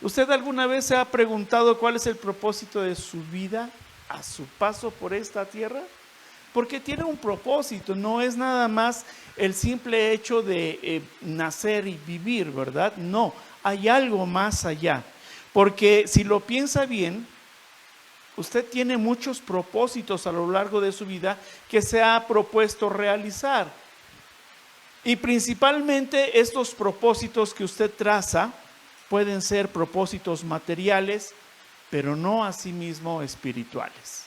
¿Usted alguna vez se ha preguntado cuál es el propósito de su vida a su paso por esta tierra? Porque tiene un propósito, no es nada más el simple hecho de nacer y vivir, ¿verdad? No, hay algo más allá. Porque si lo piensa bien, usted tiene muchos propósitos a lo largo de su vida que se ha propuesto realizar. Y principalmente estos propósitos que usted traza pueden ser propósitos materiales, pero no asimismo espirituales.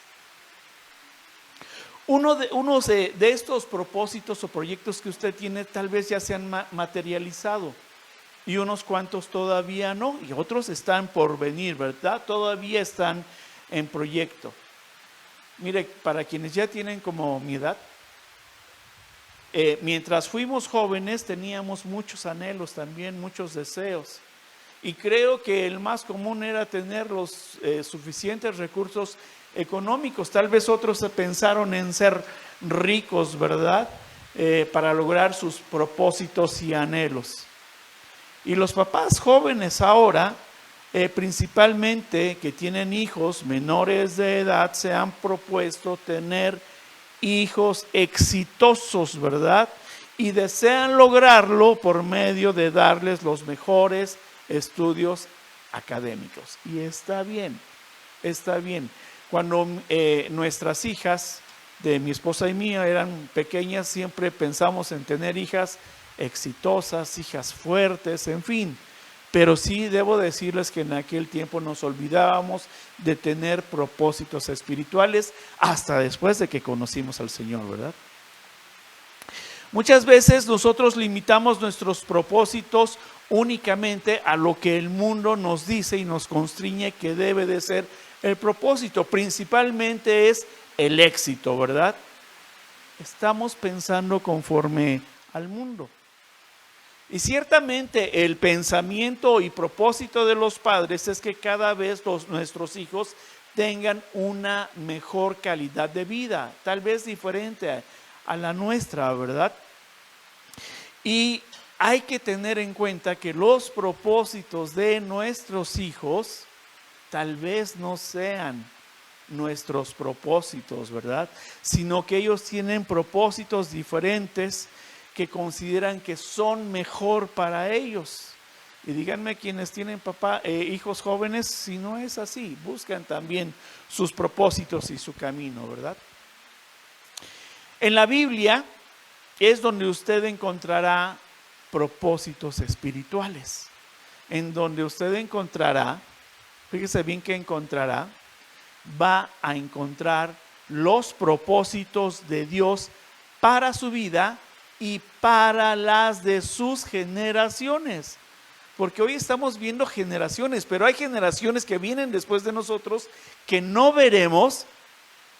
Unos de estos propósitos o proyectos que usted tiene tal vez ya se han materializado y unos cuantos todavía no, y otros están por venir, ¿verdad? Todavía están en proyecto. Mire, para quienes ya tienen como mi edad, mientras fuimos jóvenes teníamos muchos anhelos también, muchos deseos. Y creo que el más común era tener los suficientes recursos económicos. Tal vez otros se pensaron en ser ricos, ¿verdad? Para lograr sus propósitos y anhelos. Y los papás jóvenes ahora, principalmente que tienen hijos menores de edad, se han propuesto tener hijos exitosos, ¿verdad? Y desean lograrlo por medio de darles los mejores estudios académicos. Y está bien, está bien. Cuando nuestras hijas, de mi esposa y mía, eran pequeñas, siempre pensamos en tener hijas exitosas, hijas fuertes, en fin. Pero sí debo decirles que en aquel tiempo nos olvidábamos de tener propósitos espirituales hasta después de que conocimos al Señor, ¿verdad? Muchas veces nosotros limitamos nuestros propósitos únicamente a lo que el mundo nos dice y nos constriñe que debe de ser el propósito. Principalmente es el éxito, ¿verdad? Estamos pensando conforme al mundo. Y ciertamente el pensamiento y propósito de los padres es que cada vez nuestros hijos tengan una mejor calidad de vida, tal vez diferente a la nuestra, ¿verdad? Y hay que tener en cuenta que los propósitos de nuestros hijos tal vez no sean nuestros propósitos, ¿verdad? Sino que ellos tienen propósitos diferentes que consideran que son mejor para ellos. Y díganme quienes tienen hijos jóvenes, si no es así, buscan también sus propósitos y su camino, ¿verdad? En la Biblia es donde usted encontrará propósitos espirituales, en donde usted encontrará, fíjese bien que encontrará, va a encontrar los propósitos de Dios para su vida y para las de sus generaciones. Porque hoy estamos viendo generaciones, pero hay generaciones que vienen después de nosotros que no veremos,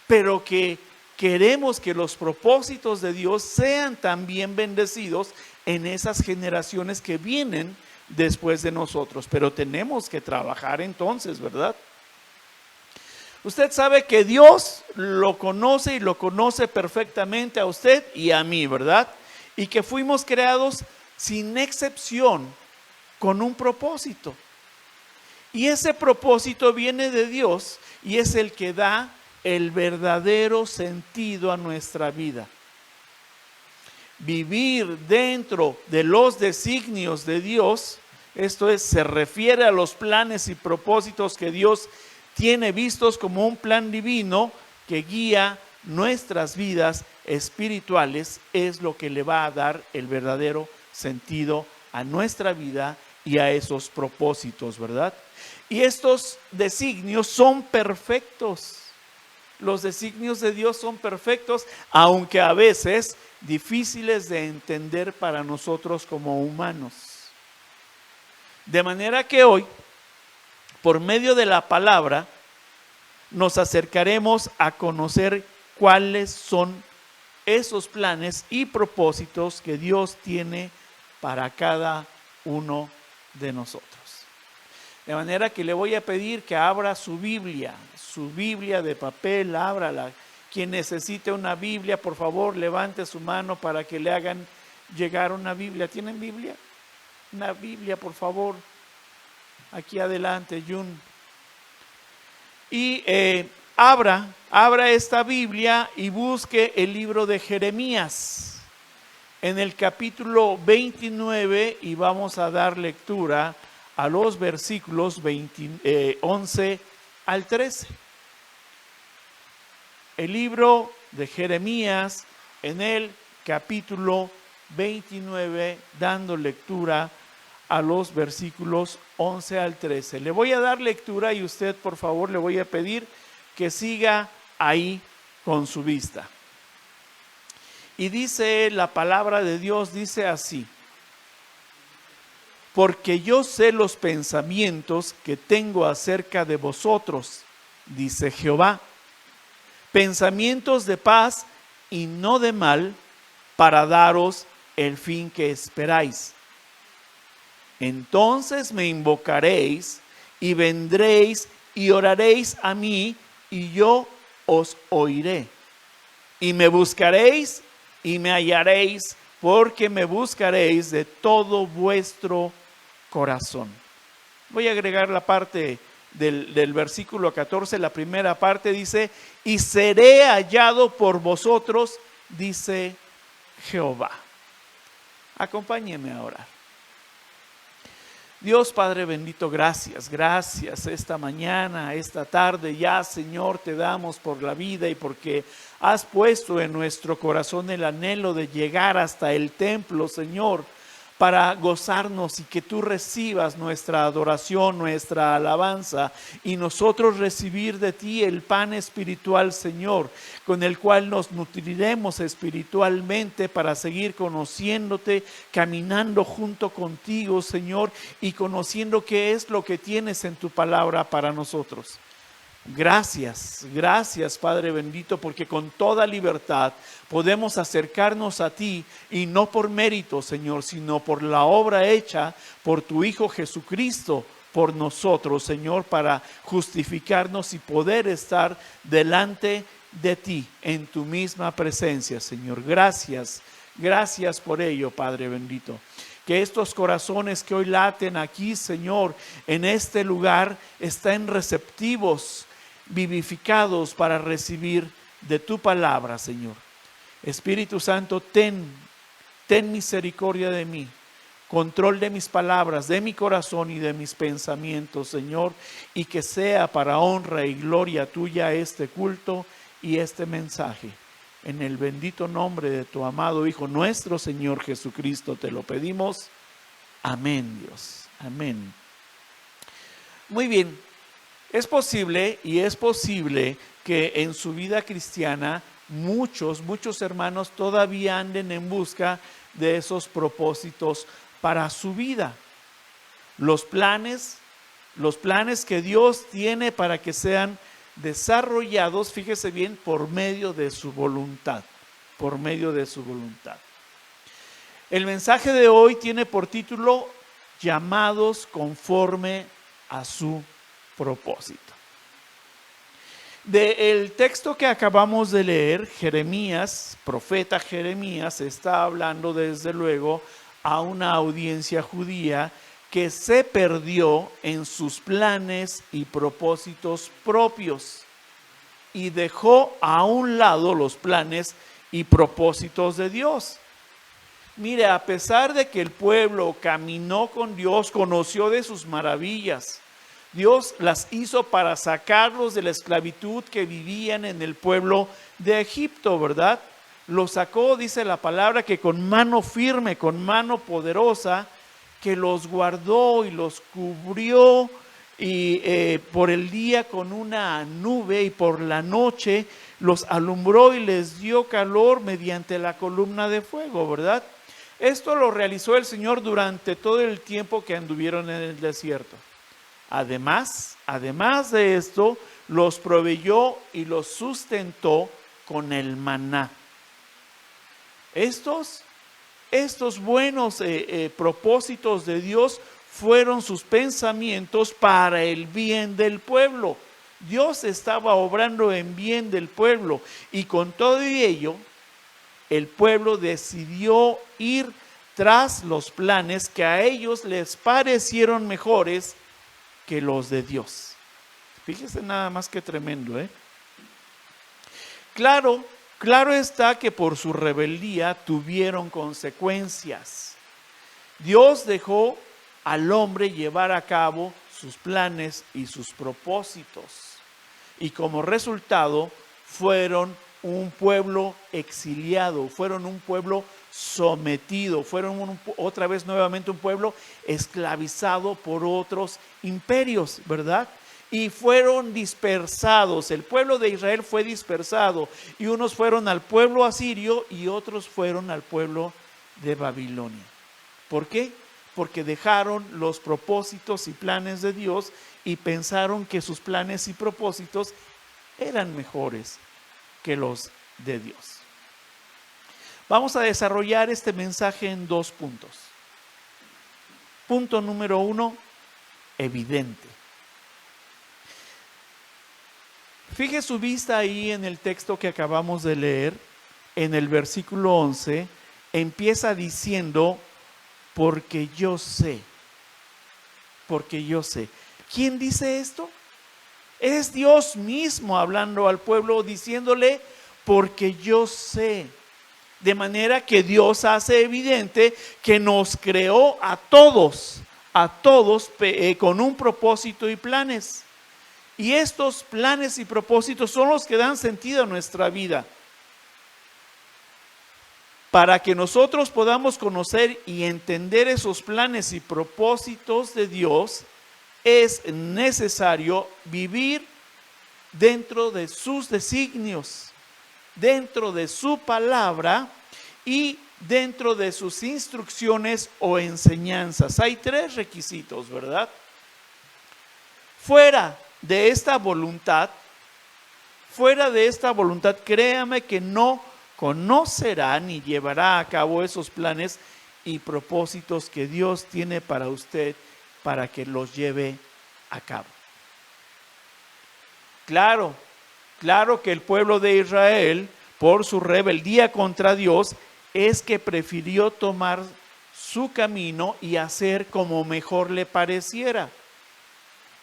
pero que queremos que los propósitos de Dios sean también bendecidos en esas generaciones que vienen después de nosotros. Pero tenemos que trabajar entonces, ¿verdad? Usted sabe que Dios lo conoce y lo conoce perfectamente a usted y a mí, ¿verdad? Y que fuimos creados sin excepción con un propósito. Y ese propósito viene de Dios y es el que da el verdadero sentido a nuestra vida. Vivir dentro de los designios de Dios, esto es, se refiere a los planes y propósitos que Dios tiene vistos como un plan divino que guía nuestras vidas espirituales, es lo que le va a dar el verdadero sentido a nuestra vida y a esos propósitos, ¿verdad? Y estos designios son perfectos. Los designios de Dios son perfectos, aunque a veces difíciles de entender para nosotros como humanos. De manera que hoy, por medio de la palabra, nos acercaremos a conocer cuáles son esos planes y propósitos que Dios tiene para cada uno de nosotros. De manera que le voy a pedir que abra su Biblia de papel, ábrala. Quien necesite una Biblia, por favor, levante su mano para que le hagan llegar una Biblia. ¿Tienen Biblia? Una Biblia, por favor. aquí adelante, Jun. Y abra esta Biblia y busque el libro de Jeremías en el capítulo 29 y vamos a dar lectura a los versículos 11 al 13. El libro de Jeremías en el capítulo 29, dando lectura a los versículos 11 al 13. Le voy a dar lectura y usted, por favor, le voy a pedir que siga ahí con su vista. Y dice la palabra de Dios, dice así: porque yo sé los pensamientos que tengo acerca de vosotros, dice Jehová, pensamientos de paz y no de mal, para daros el fin que esperáis. Entonces me invocaréis y vendréis y oraréis a mí y yo os oiré. Y me buscaréis y me hallaréis, porque me buscaréis de todo vuestro corazón. Voy a agregar la parte del versículo 14, la primera parte dice: y seré hallado por vosotros, dice Jehová. Acompáñenme a orar. Dios Padre bendito, gracias esta mañana, esta tarde ya, Señor, te damos por la vida y porque has puesto en nuestro corazón el anhelo de llegar hasta el templo, Señor, para gozarnos y que tú recibas nuestra adoración, nuestra alabanza y nosotros recibir de ti el pan espiritual, Señor, con el cual nos nutriremos espiritualmente para seguir conociéndote, caminando junto contigo, Señor, y conociendo qué es lo que tienes en tu palabra para nosotros. Gracias, Padre bendito, porque con toda libertad podemos acercarnos a ti y no por mérito, Señor, sino por la obra hecha por tu Hijo Jesucristo, por nosotros, Señor, para justificarnos y poder estar delante de ti en tu misma presencia, Señor. Gracias por ello, Padre bendito. Que estos corazones que hoy laten aquí, Señor, en este lugar, estén receptivos, vivificados para recibir de tu palabra, Señor. Espíritu Santo, ten misericordia de mí, control de mis palabras, de mi corazón y de mis pensamientos, Señor, y que sea para honra y gloria tuya este culto y este mensaje. En el bendito nombre de tu amado Hijo, nuestro Señor Jesucristo, te lo pedimos. Amén, Dios. Amén. Muy bien. Es posible que en su vida cristiana muchos hermanos todavía anden en busca de esos propósitos para su vida. Los planes que Dios tiene para que sean desarrollados, fíjese bien, por medio de su voluntad. El mensaje de hoy tiene por título: llamados conforme a su propósito. Del texto que acabamos de leer, Jeremías, profeta Jeremías, está hablando desde luego a una audiencia judía que se perdió en sus planes y propósitos propios y dejó a un lado los planes y propósitos de Dios. Mire, a pesar de que el pueblo caminó con Dios, conoció de sus maravillas, Dios las hizo para sacarlos de la esclavitud que vivían en el pueblo de Egipto, ¿verdad? Los sacó, dice la palabra, que con mano firme, con mano poderosa, que los guardó y los cubrió y por el día con una nube y por la noche los alumbró y les dio calor mediante la columna de fuego, ¿verdad? Esto lo realizó el Señor durante todo el tiempo que anduvieron en el desierto. Además de esto, los proveyó y los sustentó con el maná. Estos buenos propósitos de Dios fueron sus pensamientos para el bien del pueblo. Dios estaba obrando en bien del pueblo y con todo ello, el pueblo decidió ir tras los planes que a ellos les parecieron mejores que los de Dios. Fíjese nada más que tremendo, ¿eh? Claro está que por su rebeldía tuvieron consecuencias. Dios dejó al hombre llevar a cabo sus planes y sus propósitos. Y como resultado fueron un pueblo exiliado, fueron un pueblo sometido, fueron otra vez nuevamente un pueblo esclavizado por otros imperios, ¿verdad? Y fueron dispersados. El pueblo de Israel fue dispersado y unos fueron al pueblo asirio y otros fueron al pueblo de Babilonia. ¿Por qué? Porque dejaron los propósitos y planes de Dios y pensaron que sus planes y propósitos eran mejores que los de Dios. Vamos a desarrollar este mensaje en 2 puntos. Punto número 1, evidente. Fije su vista ahí en el texto que acabamos de leer, en el versículo 11, empieza diciendo, porque yo sé. ¿Quién dice esto? Es Dios mismo hablando al pueblo, diciéndole, porque yo sé. De manera que Dios hace evidente que nos creó a todos con un propósito y planes. Y estos planes y propósitos son los que dan sentido a nuestra vida. Para que nosotros podamos conocer y entender esos planes y propósitos de Dios, es necesario vivir dentro de sus designios, dentro de su palabra y dentro de sus instrucciones o enseñanzas. Hay 3 requisitos, ¿verdad? Fuera de esta voluntad, créame que no conocerá ni llevará a cabo esos planes y propósitos que Dios tiene para usted, para que los lleve a cabo. Claro que el pueblo de Israel, por su rebeldía contra Dios, es que prefirió tomar su camino y hacer como mejor le pareciera.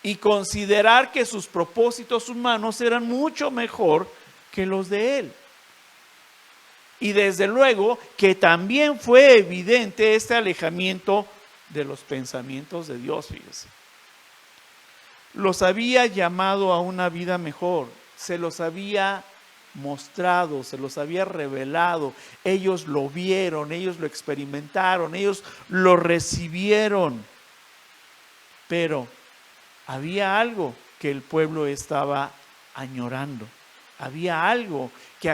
Y considerar que sus propósitos humanos eran mucho mejor que los de él. Y desde luego que también fue evidente este alejamiento de los pensamientos de Dios, fíjese. Los había llamado a una vida mejor, se los había mostrado, se los había revelado, ellos lo vieron, ellos lo experimentaron, ellos lo recibieron. Pero había algo que el pueblo estaba añorando, había algo que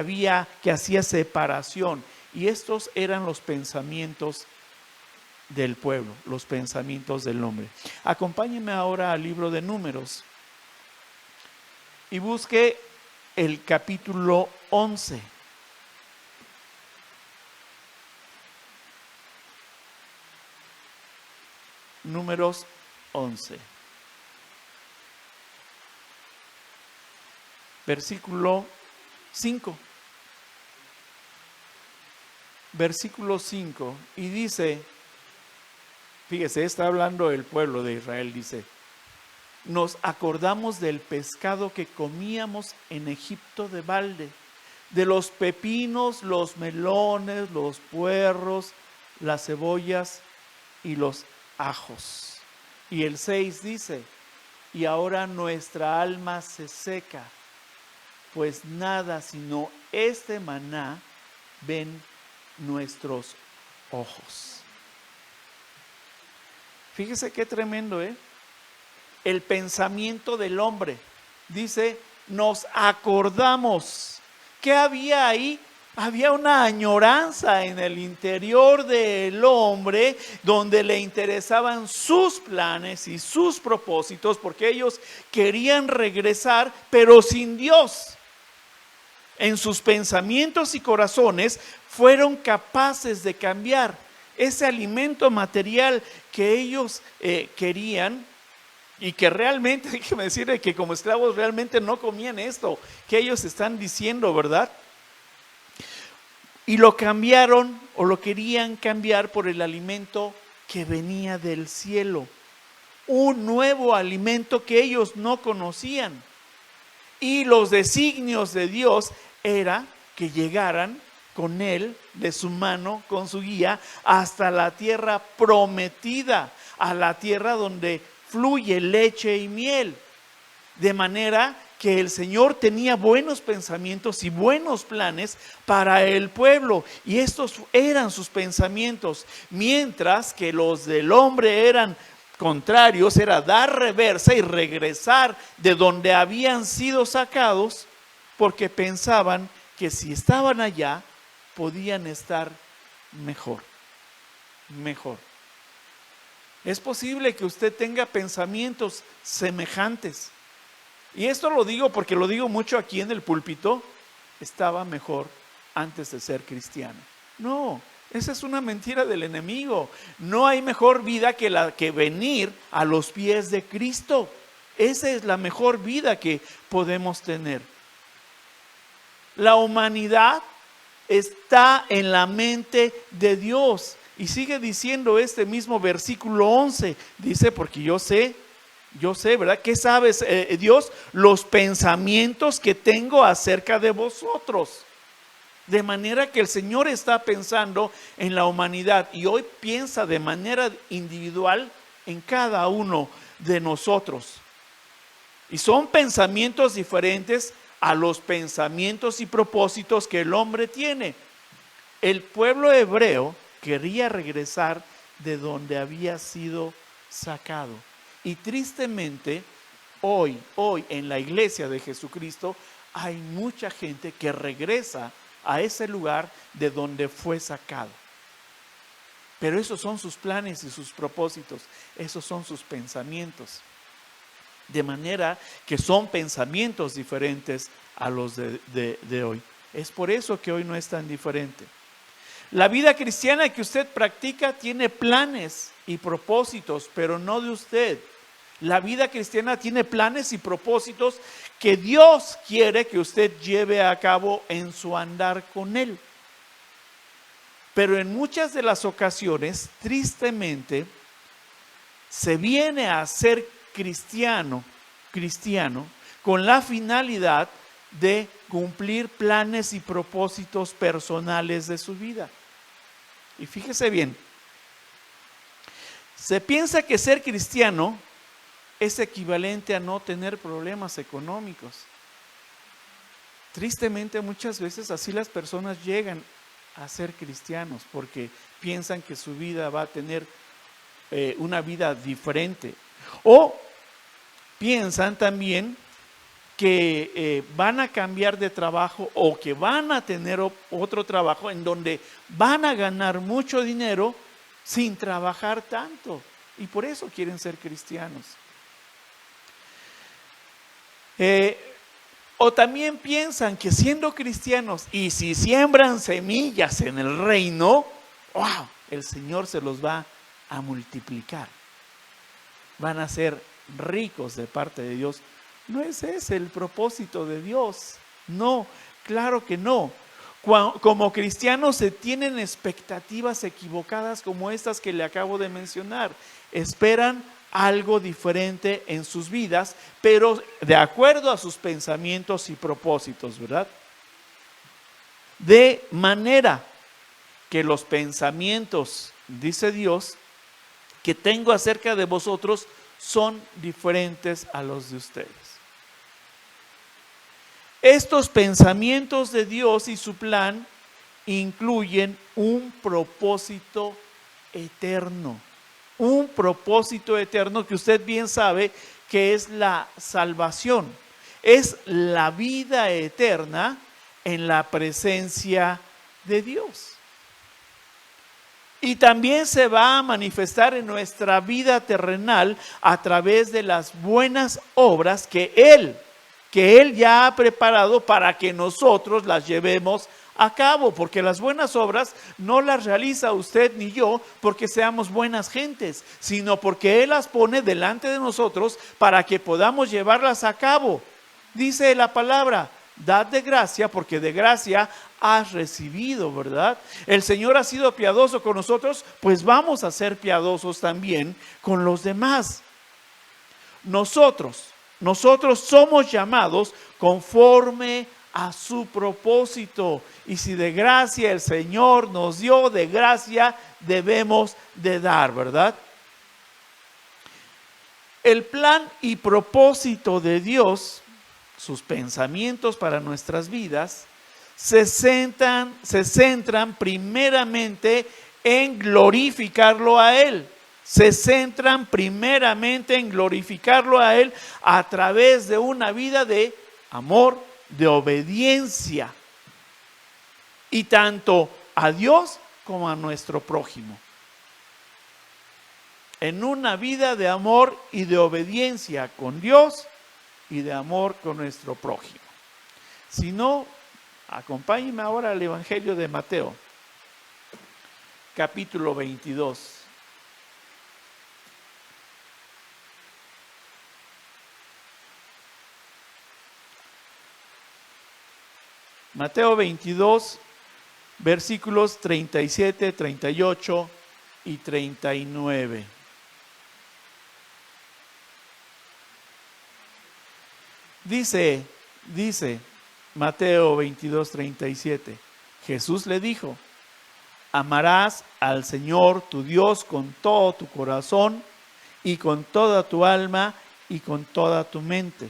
hacía separación, y estos eran los pensamientos del pueblo, los pensamientos del hombre. Acompáñenme ahora al libro de Números y busque el capítulo 11. Números 11. Versículo 5. Versículo 5. Y dice, fíjese, está hablando el pueblo de Israel, dice, nos acordamos del pescado que comíamos en Egipto de balde, de los pepinos, los melones, los puerros, las cebollas y los ajos. Y el 6 dice, y ahora nuestra alma se seca, pues nada sino este maná ven nuestros ojos. Fíjese qué tremendo, el pensamiento del hombre. Dice, nos acordamos. ¿Qué había ahí? Había una añoranza en el interior del hombre donde le interesaban sus planes y sus propósitos, porque ellos querían regresar, pero sin Dios. En sus pensamientos y corazones fueron capaces de cambiar ese alimento material que ellos querían, y que realmente, déjeme decirle que como esclavos realmente no comían esto que ellos están diciendo, ¿verdad? Y lo cambiaron o lo querían cambiar por el alimento que venía del cielo. un nuevo alimento que ellos no conocían. Y los designios de Dios era que llegaran con Él, de su mano, con su guía, hasta la tierra prometida, a la tierra donde fluye leche y miel. De manera que el Señor tenía buenos pensamientos y buenos planes para el pueblo, y estos eran sus pensamientos, mientras que los del hombre eran contrarios, era dar reversa y regresar de donde habían sido sacados, porque pensaban que si estaban allá podían estar mejor. Es posible que usted tenga pensamientos semejantes. Y esto lo digo porque lo digo mucho aquí en el púlpito. Estaba mejor antes de ser cristiano. No, esa es una mentira del enemigo. No hay mejor vida que venir a los pies de Cristo. Esa es la mejor vida que podemos tener. La humanidad está en la mente de Dios. Y sigue diciendo este mismo versículo 11. Dice, porque yo sé, ¿verdad? ¿Qué sabes, Dios? Los pensamientos que tengo acerca de vosotros. De manera que el Señor está pensando en la humanidad y hoy piensa de manera individual en cada uno de nosotros. Y son pensamientos diferentes a los pensamientos y propósitos que el hombre tiene. El pueblo hebreo quería regresar de donde había sido sacado. Y tristemente, hoy en la iglesia de Jesucristo, hay mucha gente que regresa a ese lugar de donde fue sacado. Pero esos son sus planes y sus propósitos, esos son sus pensamientos. De manera que son pensamientos diferentes a los de hoy. Es por eso que hoy no es tan diferente. La vida cristiana que usted practica tiene planes y propósitos, pero no de usted. La vida cristiana tiene planes y propósitos que Dios quiere que usted lleve a cabo en su andar con Él. Pero en muchas de las ocasiones, tristemente, se viene a ser cristiano con la finalidad de cumplir planes y propósitos personales de su vida. Y fíjese bien, se piensa que ser cristiano es equivalente a no tener problemas económicos. Tristemente, muchas veces así las personas llegan a ser cristianos porque piensan que su vida va a tener una vida diferente. O piensan también que van a cambiar de trabajo o que van a tener otro trabajo en donde van a ganar mucho dinero sin trabajar tanto. Y por eso quieren ser cristianos. O también piensan que siendo cristianos y si siembran semillas en el reino, ¡wow!, el Señor se los va a multiplicar. Van a ser ricos de parte de Dios. No es ese el propósito de Dios. No, claro que no. Como cristianos se tienen expectativas equivocadas como estas que le acabo de mencionar. Esperan algo diferente en sus vidas, pero de acuerdo a sus pensamientos y propósitos, ¿verdad? De manera que los pensamientos, dice Dios, que tengo acerca de vosotros son diferentes a los de ustedes. Estos pensamientos de Dios y su plan incluyen un propósito eterno. Un propósito eterno que usted bien sabe que es la salvación. Es la vida eterna en la presencia de Dios. Y también se va a manifestar en nuestra vida terrenal a través de las buenas obras que Él ya ha preparado para que nosotros las llevemos a cabo, porque las buenas obras no las realiza usted ni yo porque seamos buenas gentes, sino porque Él las pone delante de nosotros para que podamos llevarlas a cabo. Dice la palabra, dad de gracia porque de gracia has recibido, ¿verdad? El Señor ha sido piadoso con nosotros, pues vamos a ser piadosos también con los demás. nosotros somos llamados conforme a su propósito. Y si de gracia el Señor nos dio, de gracia debemos de dar, ¿verdad? El plan y propósito de Dios, sus pensamientos para nuestras vidas, se centran primeramente en glorificarlo a Él. Se centran primeramente en glorificarlo a Él a través de una vida de amor, de obediencia, y tanto a Dios como a nuestro prójimo. En una vida de amor y de obediencia con Dios y de amor con nuestro prójimo. Si no, acompáñenme ahora al Evangelio de Mateo, capítulo 22. Mateo 22, versículos 37, 38 y 39. Dice Mateo 22, 37, Jesús le dijo: amarás al Señor tu Dios con todo tu corazón y con toda tu alma y con toda tu mente.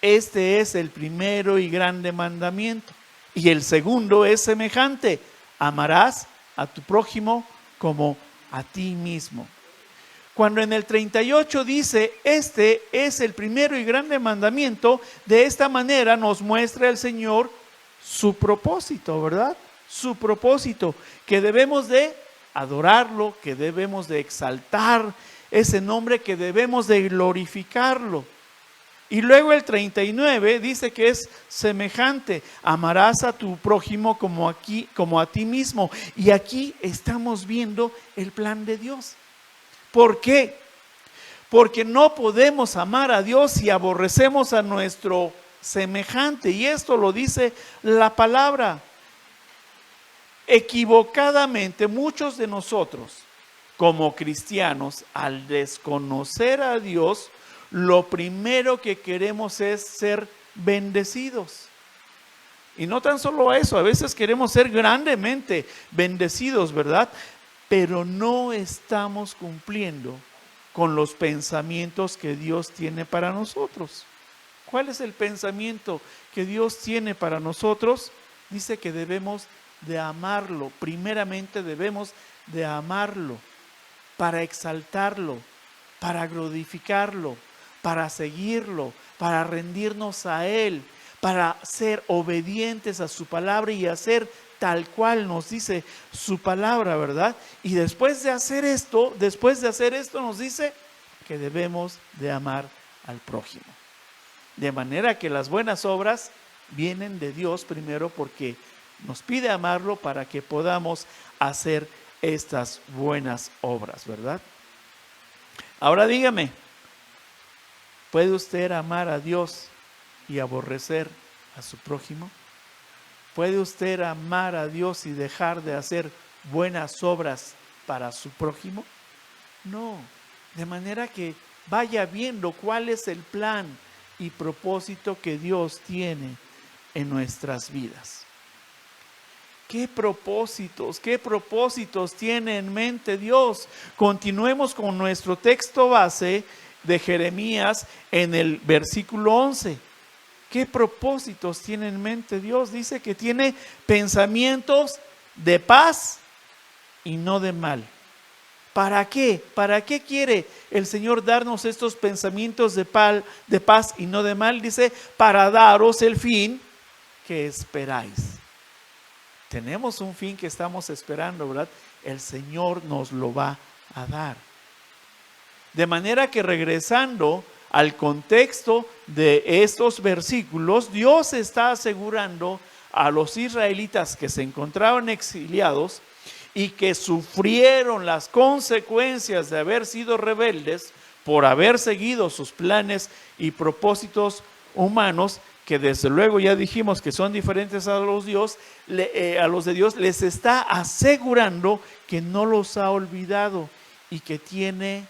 Este es el primero y grande mandamiento. Y el segundo es semejante: amarás a tu prójimo como a ti mismo. Cuando en el 38 dice, este es el primero y grande mandamiento, de esta manera nos muestra el Señor su propósito, ¿verdad? Su propósito, que debemos de adorarlo, que debemos de exaltar ese nombre, que debemos de glorificarlo. Y luego el 39 dice que es semejante: amarás a tu prójimo como a ti mismo. Y aquí estamos viendo el plan de Dios. ¿Por qué? Porque no podemos amar a Dios si aborrecemos a nuestro semejante. Y esto lo dice la palabra. Equivocadamente, muchos de nosotros, como cristianos, al desconocer a Dios, lo primero que queremos es ser bendecidos. Y no tan solo eso, a veces queremos ser grandemente bendecidos, ¿verdad? Pero no estamos cumpliendo con los pensamientos que Dios tiene para nosotros. ¿Cuál es el pensamiento que Dios tiene para nosotros? Dice que debemos de amarlo. Primeramente debemos de amarlo para exaltarlo, para glorificarlo, para seguirlo, para rendirnos a Él, para ser obedientes a su palabra y hacer tal cual nos dice su palabra, ¿verdad? Y después de hacer esto nos dice que debemos de amar al prójimo. De manera que las buenas obras vienen de Dios primero, porque nos pide amarlo para que podamos hacer estas buenas obras, ¿verdad? Ahora dígame, ¿puede usted amar a Dios y aborrecer a su prójimo? ¿Puede usted amar a Dios y dejar de hacer buenas obras para su prójimo? No. De manera que vaya viendo cuál es el plan y propósito que Dios tiene en nuestras vidas. ¿Qué propósitos tiene en mente Dios? Continuemos con nuestro texto base de Jeremías en el versículo 11. ¿Qué propósitos tiene en mente Dios? Dice que tiene pensamientos de paz y no de mal. ¿Para qué? ¿Para qué quiere el Señor darnos estos pensamientos de paz y no de mal? Dice, para daros el fin que esperáis. Tenemos un fin que estamos esperando, ¿verdad? El Señor nos lo va a dar. De manera que, regresando al contexto de estos versículos, Dios está asegurando a los israelitas que se encontraban exiliados y que sufrieron las consecuencias de haber sido rebeldes por haber seguido sus planes y propósitos humanos, que desde luego ya dijimos que son diferentes a los de Dios, les está asegurando que no los ha olvidado y que tiene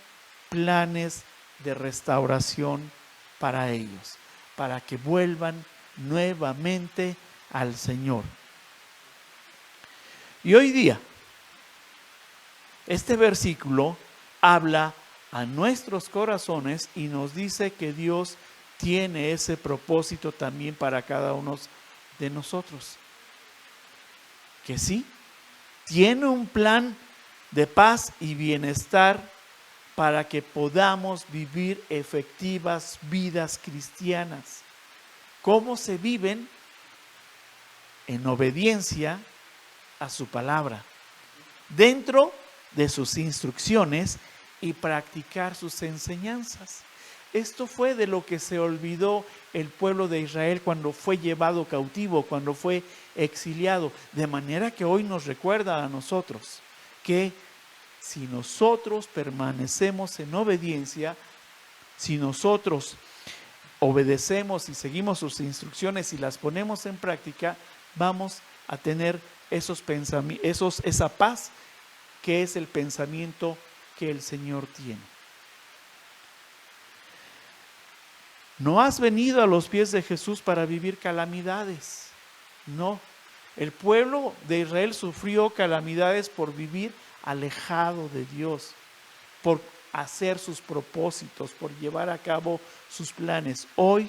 planes de restauración para ellos, para que vuelvan nuevamente al Señor. Y hoy día, este versículo habla a nuestros corazones y nos dice que Dios tiene ese propósito también para cada uno de nosotros. Que sí, tiene un plan de paz y bienestar para que podamos vivir efectivas vidas cristianas. ¿Cómo se viven? En obediencia a su palabra, dentro de sus instrucciones y practicar sus enseñanzas. Esto fue de lo que se olvidó el pueblo de Israel cuando fue llevado cautivo, cuando fue exiliado. De manera que hoy nos recuerda a nosotros que si nosotros permanecemos en obediencia, si nosotros obedecemos y seguimos sus instrucciones y las ponemos en práctica, vamos a tener esa paz que es el pensamiento que el Señor tiene. No has venido a los pies de Jesús para vivir calamidades. No, el pueblo de Israel sufrió calamidades por vivir alejado de Dios, por hacer sus propósitos, por llevar a cabo sus planes. Hoy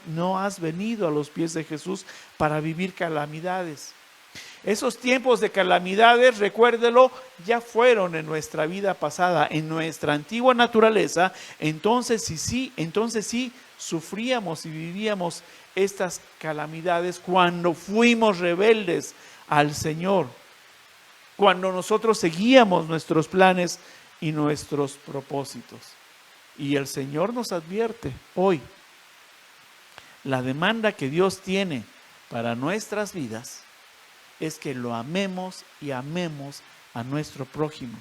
no has venido a los pies de Jesús para vivir calamidades. Esos tiempos de calamidades, recuérdelo, ya fueron en nuestra vida pasada, en nuestra antigua naturaleza. Entonces sí, sufríamos y vivíamos estas calamidades cuando fuimos rebeldes al Señor, cuando nosotros seguíamos nuestros planes y nuestros propósitos. Y el Señor nos advierte hoy, la demanda que Dios tiene para nuestras vidas es que lo amemos y amemos a nuestro prójimo.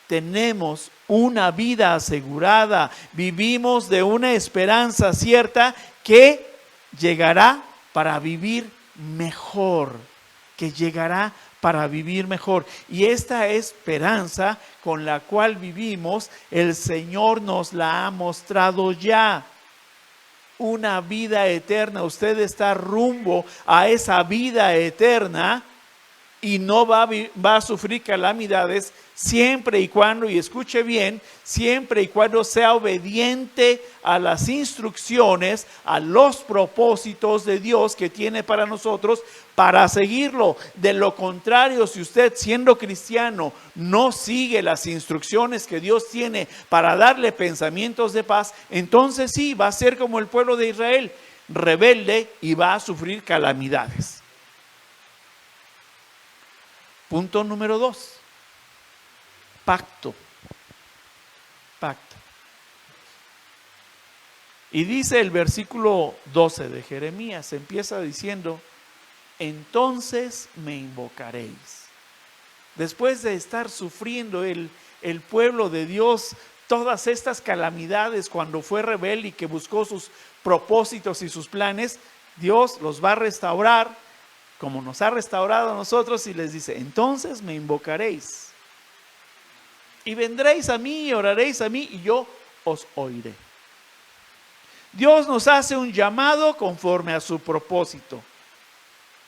Tenemos una vida asegurada, vivimos de una esperanza cierta que llegará para vivir mejor, Y esta esperanza con la cual vivimos, el Señor nos la ha mostrado ya. Una vida eterna. Usted está rumbo a esa vida eterna y no va a sufrir calamidades siempre y cuando, y escuche bien, siempre y cuando sea obediente a las instrucciones, a los propósitos de Dios que tiene para nosotros, para seguirlo. De lo contrario, si usted, siendo cristiano, no sigue las instrucciones que Dios tiene para darle pensamientos de paz, entonces sí, va a ser como el pueblo de Israel, rebelde, y va a sufrir calamidades. Punto número 2. Pacto. Y dice el versículo 12 de Jeremías, empieza diciendo: entonces me invocaréis. Después de estar sufriendo el pueblo de Dios todas estas calamidades cuando fue rebelde y que buscó sus propósitos y sus planes, Dios los va a restaurar como nos ha restaurado a nosotros, y les dice: entonces me invocaréis y vendréis a mí y oraréis a mí y yo os oiré. Dios nos hace un llamado conforme a su propósito.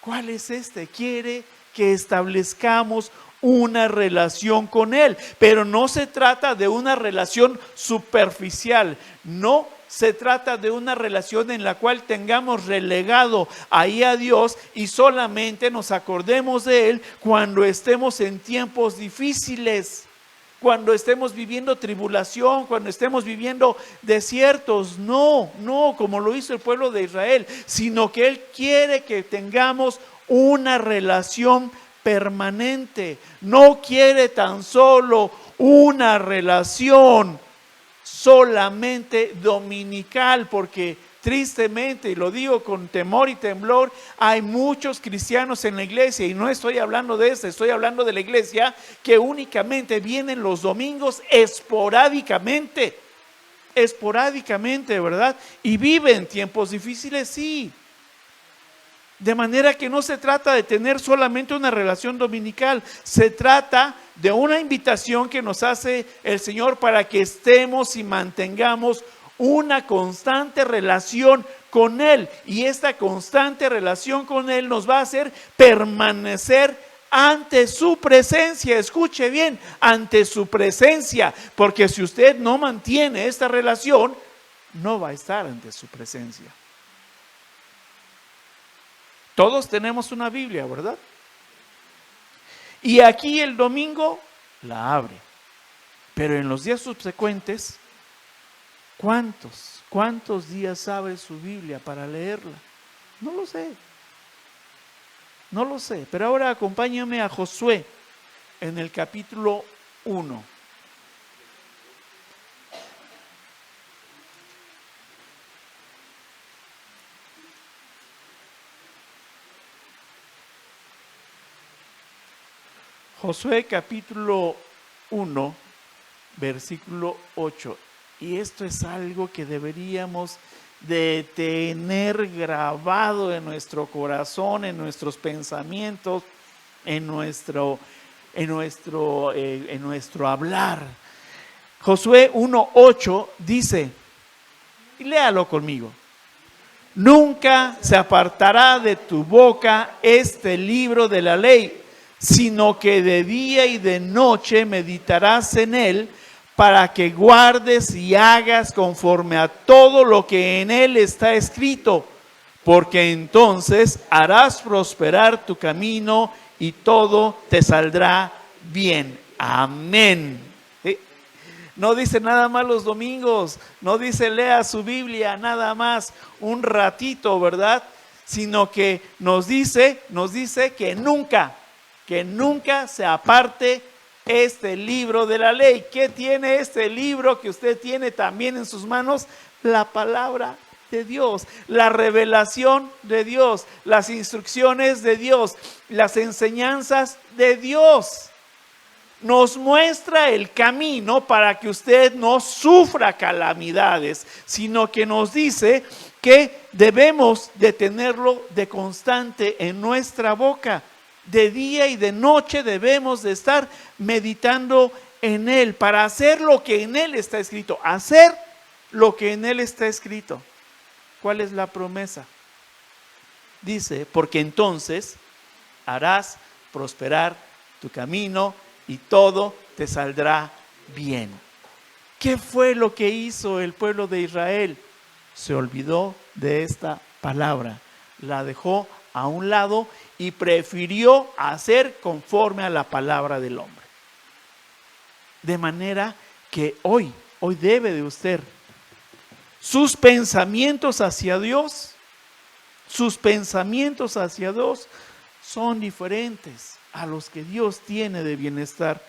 ¿Cuál es este? Quiere que establezcamos una relación con Él, pero no se trata de una relación superficial, no se trata de una relación en la cual tengamos relegado ahí a Dios y solamente nos acordemos de Él cuando estemos en tiempos difíciles, cuando estemos viviendo tribulación, cuando estemos viviendo desiertos. No, como lo hizo el pueblo de Israel, sino que Él quiere que tengamos una relación permanente. No quiere tan solo una relación solamente dominical, porque tristemente, y lo digo con temor y temblor, hay muchos cristianos en la iglesia, y no estoy hablando de estoy hablando de la iglesia, que únicamente vienen los domingos esporádicamente, ¿verdad? Y viven tiempos difíciles, sí. De manera que no se trata de tener solamente una relación dominical, se trata de una invitación que nos hace el Señor para que estemos y mantengamos una constante relación con Él. Y esta constante relación con Él nos va a hacer permanecer ante su presencia. Escuche bien, ante su presencia, porque si usted no mantiene esta relación, no va a estar ante su presencia. Todos tenemos una Biblia, ¿verdad? Y aquí el domingo la abre. Pero en los días subsecuentes, ¿cuántos días abre su Biblia para leerla? No lo sé. No lo sé. Pero ahora acompáñame a Josué en el capítulo 1. Josué capítulo 1, versículo 8. Y esto es algo que deberíamos de tener grabado en nuestro corazón, en nuestros pensamientos, en nuestro hablar. Josué 1:8 dice, y léalo conmigo: nunca se apartará de tu boca este libro de la ley, sino que de día y de noche meditarás en él, para que guardes y hagas conforme a todo lo que en él está escrito, porque entonces harás prosperar tu camino y todo te saldrá bien. Amén. No dice nada más los domingos, no dice lea su Biblia nada más un ratito, ¿verdad? Sino que nos dice que nunca se aparte este libro de la ley. ¿Qué tiene este libro que usted tiene también en sus manos? La palabra de Dios, la revelación de Dios, las instrucciones de Dios, las enseñanzas de Dios. Nos muestra el camino para que usted no sufra calamidades, sino que nos dice que debemos de tenerlo de constante en nuestra boca. De día y de noche debemos de estar meditando en él para hacer lo que en él está escrito. Hacer lo que en él está escrito. ¿Cuál es la promesa? Dice, porque entonces harás prosperar tu camino y todo te saldrá bien. ¿Qué fue lo que hizo el pueblo de Israel? Se olvidó de esta palabra, la dejó a un lado y prefirió hacer conforme a la palabra del hombre. De manera que hoy debe de usted sus pensamientos hacia Dios, son diferentes a los que Dios tiene de bienestar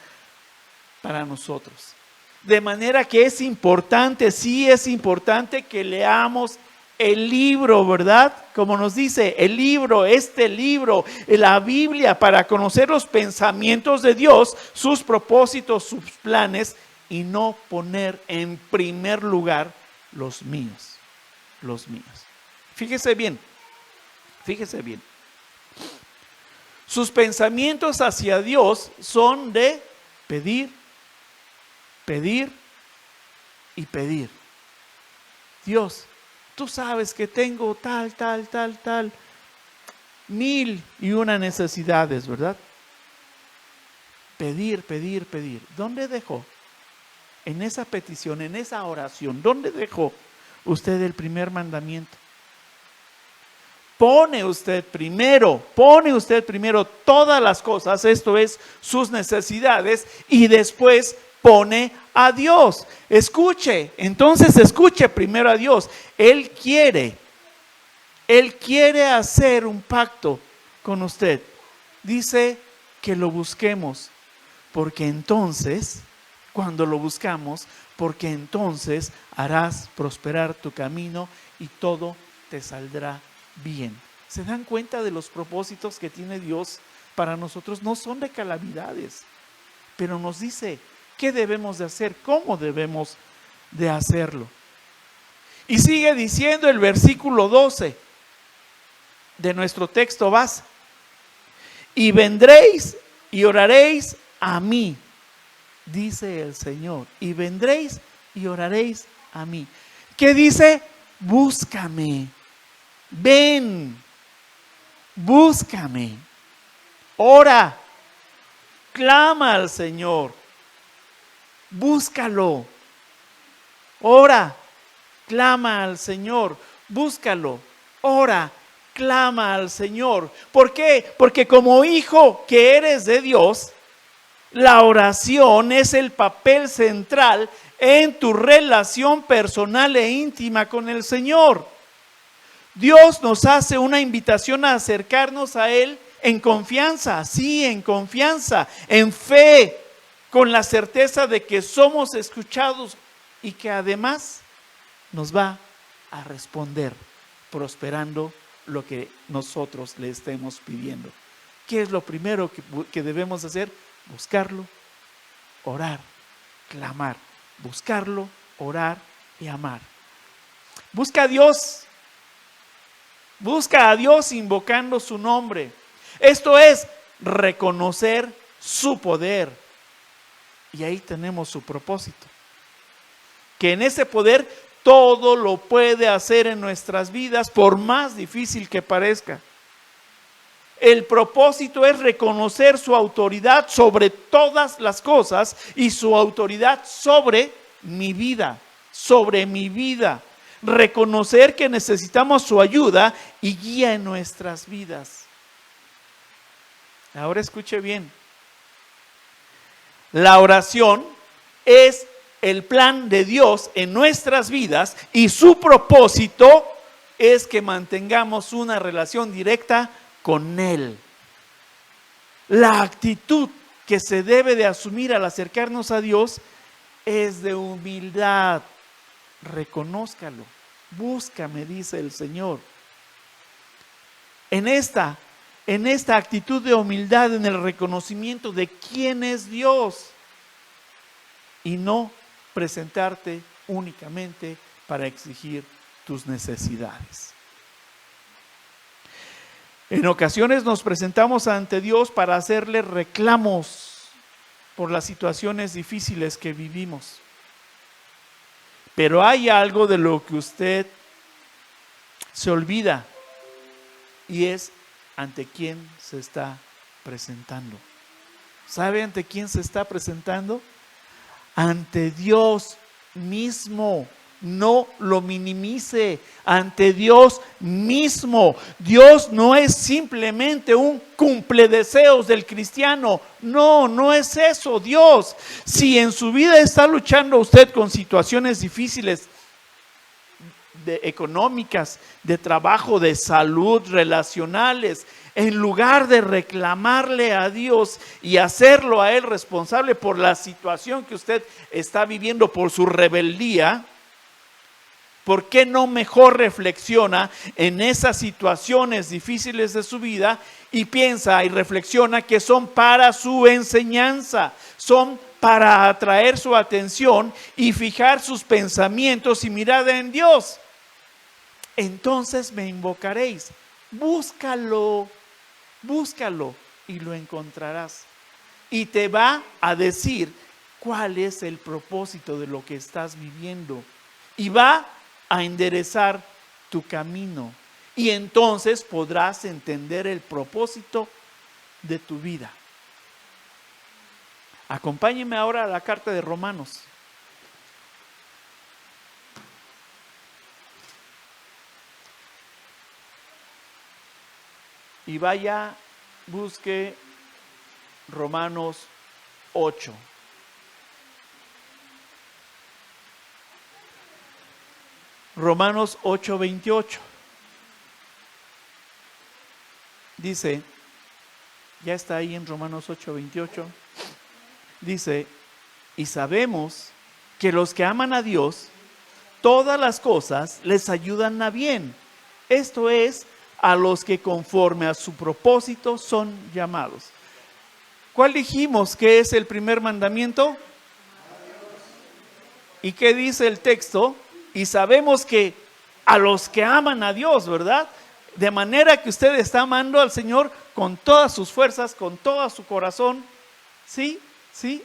para nosotros. De manera que es importante, sí es importante que leamos el libro, ¿verdad? Como nos dice el libro, la Biblia, para conocer los pensamientos de Dios, sus propósitos, sus planes, y no poner en primer lugar los míos. Fíjese bien. Sus pensamientos hacia Dios son de pedir y pedir. Dios, tú sabes que tengo tal, 1001 necesidades, ¿verdad? Pedir. ¿Dónde dejó? En esa petición, en esa oración, ¿dónde dejó usted el primer mandamiento? Pone usted primero todas las cosas, esto es, sus necesidades, y después pone a Dios. Escuche primero a Dios. Él quiere hacer un pacto con usted. Dice que lo busquemos, porque entonces, cuando lo buscamos, porque entonces harás prosperar tu camino y todo te saldrá bien. ¿Se dan cuenta de los propósitos que tiene Dios para nosotros? No son de calamidades, pero nos dice qué debemos de hacer, cómo debemos de hacerlo. Y sigue diciendo el versículo 12: de nuestro texto base. Y vendréis y oraréis a mí, dice el Señor. Y vendréis y oraréis a mí. ¿Qué dice? Búscame. Ven. Búscame. Ora. Clama al Señor. Búscalo. Ora. Clama al Señor. Búscalo. Ora. Clama al Señor. ¿Por qué? Porque como hijo que eres de Dios, la oración es el papel central en tu relación personal e íntima con el Señor. Dios nos hace una invitación a acercarnos a Él en confianza, sí, en confianza, en fe, con la certeza de que somos escuchados y que además nos va a responder prosperando lo que nosotros le estemos pidiendo. ¿Qué es lo primero que debemos hacer? Buscarlo, orar, clamar. Buscarlo, orar y amar. Busca a Dios. Busca a Dios invocando su nombre. Esto es reconocer su poder. Y ahí tenemos su propósito. Que en ese poder todo lo puede hacer en nuestras vidas, por más difícil que parezca. El propósito es reconocer su autoridad sobre todas las cosas y su autoridad sobre mi vida, Reconocer que necesitamos su ayuda y guía en nuestras vidas. Ahora escuche bien. La oración es el plan de Dios en nuestras vidas y su propósito es que mantengamos una relación directa con Él. La actitud que se debe de asumir al acercarnos a Dios es de humildad. Reconózcalo. Búscame, dice el Señor. En esta actitud de humildad, en el reconocimiento de quién es Dios y no presentarte únicamente para exigir tus necesidades. En ocasiones nos presentamos ante Dios para hacerle reclamos por las situaciones difíciles que vivimos. Pero hay algo de lo que usted se olvida y es ante quién se está presentando. ¿Sabe ante quién se está presentando? Ante Dios mismo. No lo minimice, ante Dios mismo. Dios no es simplemente un cumpledeseos del cristiano. No es eso, Dios. Si en su vida está luchando usted con situaciones difíciles, económicas, de trabajo, de salud, relacionales, en lugar de reclamarle a Dios y hacerlo a Él responsable por la situación que usted está viviendo, por su rebeldía, ¿por qué no mejor reflexiona en esas situaciones difíciles de su vida y piensa y reflexiona que son para su enseñanza, son para atraer su atención y fijar sus pensamientos y mirada en Dios? Entonces me invocaréis. Búscalo y lo encontrarás. Y te va a decir cuál es el propósito de lo que estás viviendo. Y va a enderezar tu camino. Y entonces podrás entender el propósito de tu vida. Acompáñenme ahora a la carta de Romanos. Y vaya, busque Romanos 8. Romanos 8:28. Dice, ya está ahí en Romanos 8:28. Dice, y sabemos que los que aman a Dios, todas las cosas les ayudan a bien. Esto es, a los que conforme a su propósito son llamados. ¿Cuál dijimos que es el primer mandamiento? ¿Y qué dice el texto? Y sabemos que a los que aman a Dios, ¿verdad? De manera que usted está amando al Señor con todas sus fuerzas, con todo su corazón. ¿Sí? ¿Sí?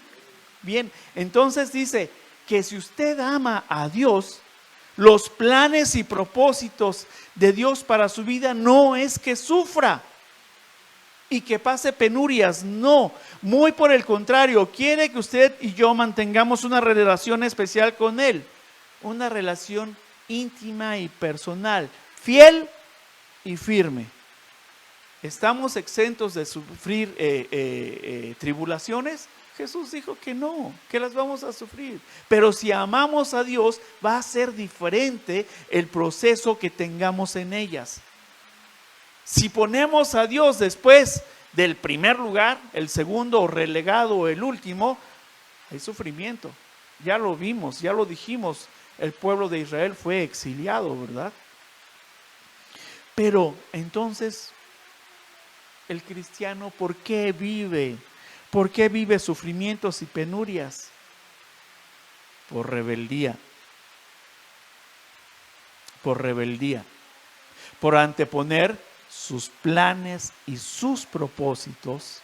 Bien, entonces dice que si usted ama a Dios, los planes y propósitos de Dios para su vida no es que sufra y que pase penurias, no, muy por el contrario, quiere que usted y yo mantengamos una relación especial con Él, una relación íntima y personal, fiel y firme. ¿Estamos exentos de sufrir tribulaciones? Jesús dijo que no, que las vamos a sufrir. Pero si amamos a Dios, va a ser diferente el proceso que tengamos en ellas. Si ponemos a Dios después del primer lugar, el segundo o relegado o el último, hay sufrimiento. Ya lo vimos, ya lo dijimos, el pueblo de Israel fue exiliado, ¿verdad? Pero entonces, el cristiano, ¿por qué vive? ¿Por qué vive sufrimientos y penurias? Por rebeldía. Por rebeldía. Por anteponer sus planes y sus propósitos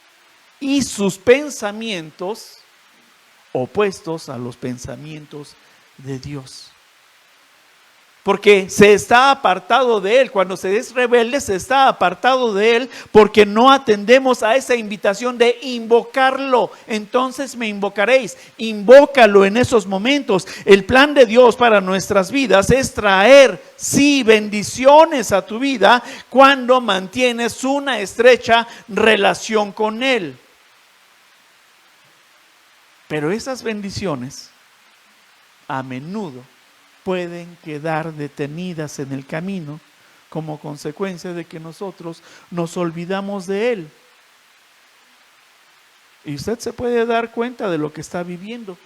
y sus pensamientos opuestos a los pensamientos de Dios. Porque se está apartado de Él. Cuando se es rebelde, se está apartado de Él porque no atendemos a esa invitación de invocarlo. Entonces me invocaréis. Invócalo en esos momentos. El plan de Dios para nuestras vidas es traer, sí, bendiciones a tu vida cuando mantienes una estrecha relación con Él. Pero esas bendiciones a menudo pueden quedar detenidas en el camino como consecuencia de que nosotros nos olvidamos de Él. Y usted se puede dar cuenta de lo que está viviendo.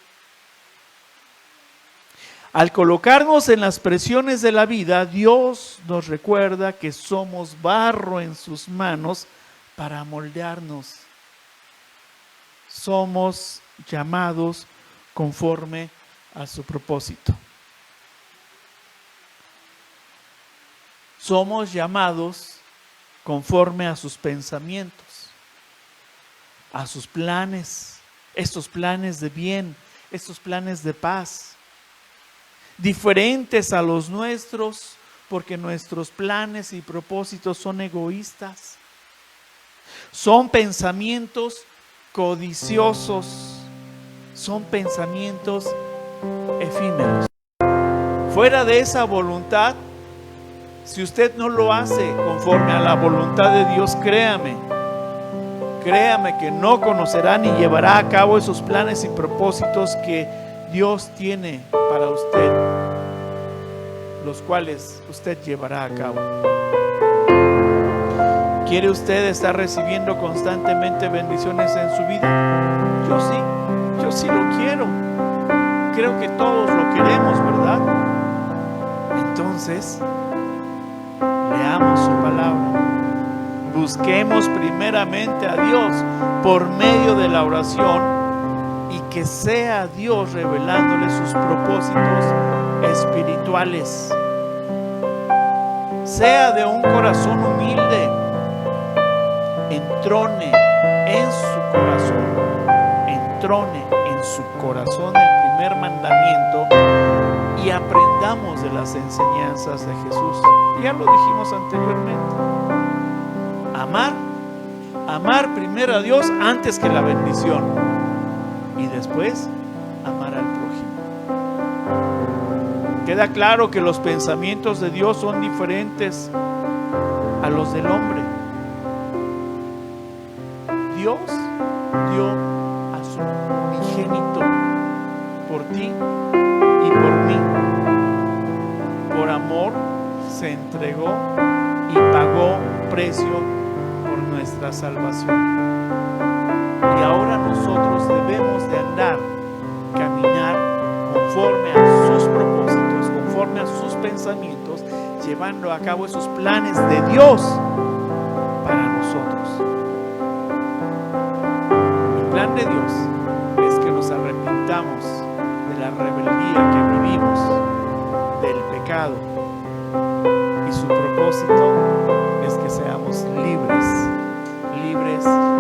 Al colocarnos en las presiones de la vida, Dios nos recuerda que somos barro en sus manos para moldearnos. Somos llamados conforme a su propósito. Somos llamados conforme a sus pensamientos, a sus planes, estos planes de bien, estos planes de paz, diferentes a los nuestros, porque nuestros planes y propósitos son egoístas. Son pensamientos codiciosos, son pensamientos efímeros. Fuera de esa voluntad, si usted no lo hace conforme a la voluntad de Dios, créame que no conocerá ni llevará a cabo esos planes y propósitos que Dios tiene para usted, los cuales usted llevará a cabo. ¿Quiere usted estar recibiendo constantemente bendiciones en su vida? Yo sí lo quiero. Creo que todos lo queremos, ¿verdad? Entonces, leamos su palabra. Busquemos primeramente a Dios por medio de la oración y que sea Dios revelándole sus propósitos espirituales. Sea de un corazón humilde, entrone en su corazón el primer mandamiento y aprendamos de las enseñanzas de Jesús. Ya lo dijimos anteriormente. Amar primero a Dios antes que la bendición y después amar al prójimo. Queda claro que los pensamientos de Dios son diferentes a los del hombre. Dios dio a su unigénito por ti y por mí. Por amor se entregó y pagó precio por nuestra salvación. Y ahora nosotros debemos de caminar conforme a sus propósitos, conforme a sus pensamientos, llevando a cabo esos planes de Dios para nosotros. El plan de Dios es que nos arrepintamos de la rebeldía que vivimos, del pecado, y su propósito bendiciones.